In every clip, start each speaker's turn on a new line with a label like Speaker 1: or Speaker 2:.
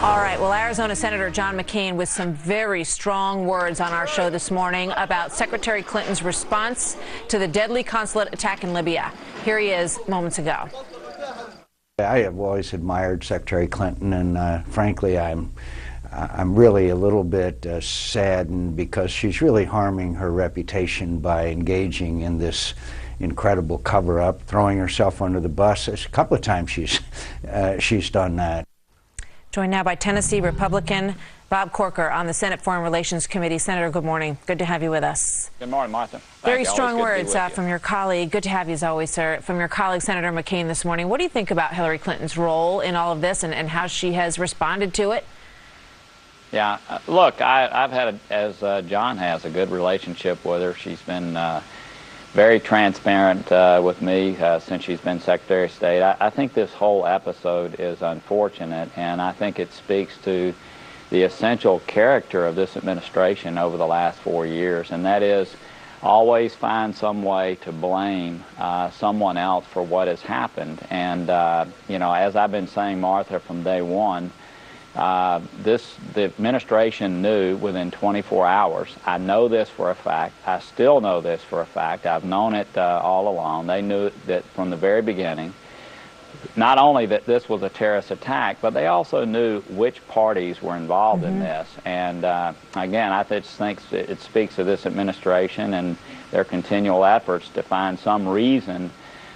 Speaker 1: All right, well, Arizona Senator John McCain with some very strong words on our show this morning about Secretary Clinton's response to the deadly consulate attack in Libya. Here he is moments ago.
Speaker 2: I have always admired Secretary Clinton, and frankly, I'm really a little bit saddened because she's really harming her reputation by engaging in this incredible cover-up, throwing herself under the bus. A couple of times she's done that.
Speaker 1: Joined now by Tennessee Republican Bob Corker on the Senate Foreign Relations Committee. Senator, good morning. Good to have you with us.
Speaker 3: Good morning, Martha.
Speaker 1: Very strong words from your colleague. Good to have you as always, sir. From your colleague, Senator McCain, this morning. What do you think about Hillary Clinton's role in all of this and how she has responded to it?
Speaker 3: Yeah, look, I've had, as John has, a good relationship with her. She's been very transparent with me since she's been Secretary of State. I think this whole episode is unfortunate, and I think it speaks to the essential character of this administration over the last 4 years, and that is always find some way to blame someone else for what has happened. And, you know, as I've been saying, Martha, from day one, the administration knew within 24 hours. I know this for a fact. I still know this for a fact. I've known it all along. They knew that from the very beginning, not only that this was a terrorist attack, but they also knew which parties were involved in this. And again, I just think it speaks to this administration and their continual efforts to find some reason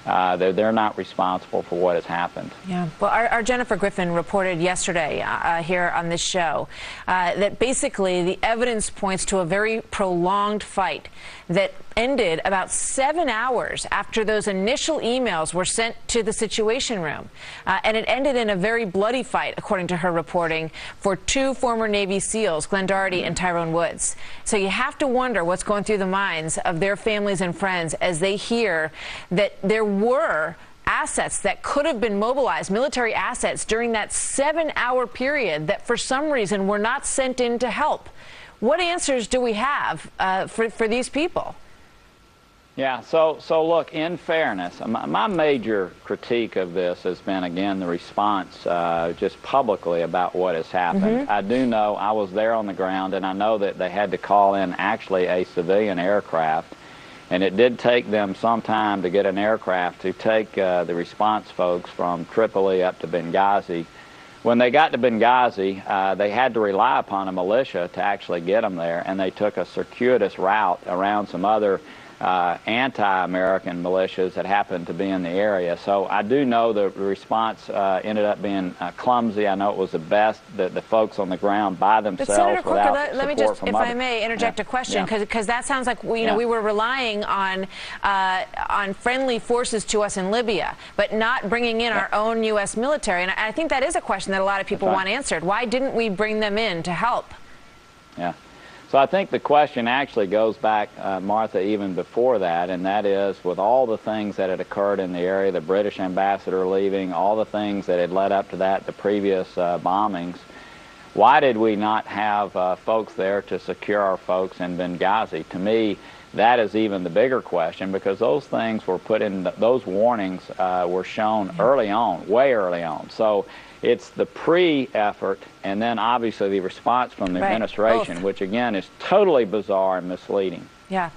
Speaker 3: that they're not responsible for what has happened.
Speaker 1: Yeah. Well, our Jennifer Griffin reported yesterday here on this show that basically the evidence points to a very prolonged fight that ended about 7 hours after those initial emails were sent to the Situation Room. And it ended in a very bloody fight, according to her reporting, for two former Navy SEALs, Glenn Doherty and Tyrone Woods. So you have to wonder what's going through the minds of their families and friends as they hear that there were assets that could have been mobilized, military assets, during that 7-hour period that for some reason were not sent in to help. What answers do we have for these people?
Speaker 3: Yeah, so look, in fairness, my major critique of this has been, again, the response just publicly about what has happened. I do know, I was there on the ground, and I know that they had to call in actually a civilian aircraft, and it did take them some time to get an aircraft to take the response folks from Tripoli up to Benghazi. When they got to Benghazi, they had to rely upon a militia to actually get them there, and they took a circuitous route around some other anti-American militias that happened to be in the area. So I do know the response ended up being clumsy. I know it was the best that the folks on the ground by themselves.
Speaker 1: But Senator Corker, let me just, if
Speaker 3: others.
Speaker 1: I may, interject a question, because that sounds like we were relying on friendly forces to us in Libya, but not bringing in our own U.S. military. And I think that is a question that a lot of people want answered. Why didn't we bring them in to help?
Speaker 3: Yeah. So I think the question actually goes back, Martha, even before that, and that is with all the things that had occurred in the area, the British ambassador leaving, all the things that had led up to that, the previous bombings, why did we not have folks there to secure our folks in Benghazi? To me, that is even the bigger question, because those things were put in, those warnings were shown early on, way early on. So it's the pre-effort and then obviously the response from the administration, which again is totally bizarre and misleading.
Speaker 1: Yeah.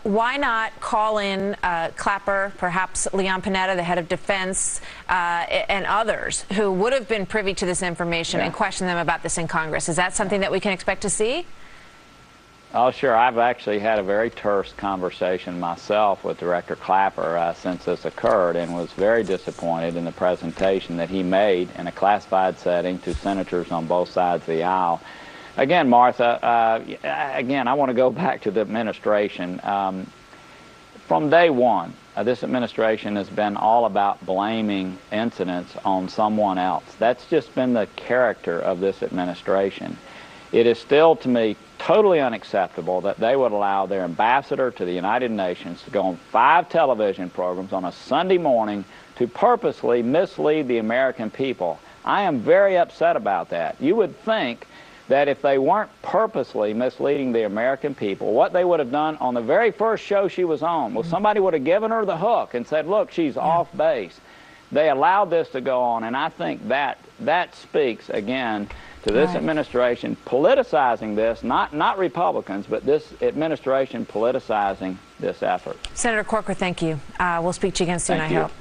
Speaker 1: Why not call in Clapper, perhaps Leon Panetta, the head of defense, and others who would have been privy to this information and question them about this in Congress? Is that something that we can expect to see?
Speaker 3: Oh, sure. I've actually had a very terse conversation myself with Director Clapper since this occurred, and was very disappointed in the presentation that he made in a classified setting to senators on both sides of the aisle. Again, Martha, again, I want to go back to the administration. From day one, this administration has been all about blaming incidents on someone else. That's just been the character of this administration. It is still, to me, totally unacceptable that they would allow their ambassador to the United Nations to go on 5 television programs on a Sunday morning to purposely mislead the American people. I am very upset about that. You would think that if they weren't purposely misleading the American people, what they would have done on the very first show she was on was somebody would have given her the hook and said, look, she's off base. they allowed this to go on, and I think that speaks again to this administration politicizing this, not Republicans, but this administration politicizing this effort.
Speaker 1: Senator Corker, thank you. We'll speak to you again soon, I hope.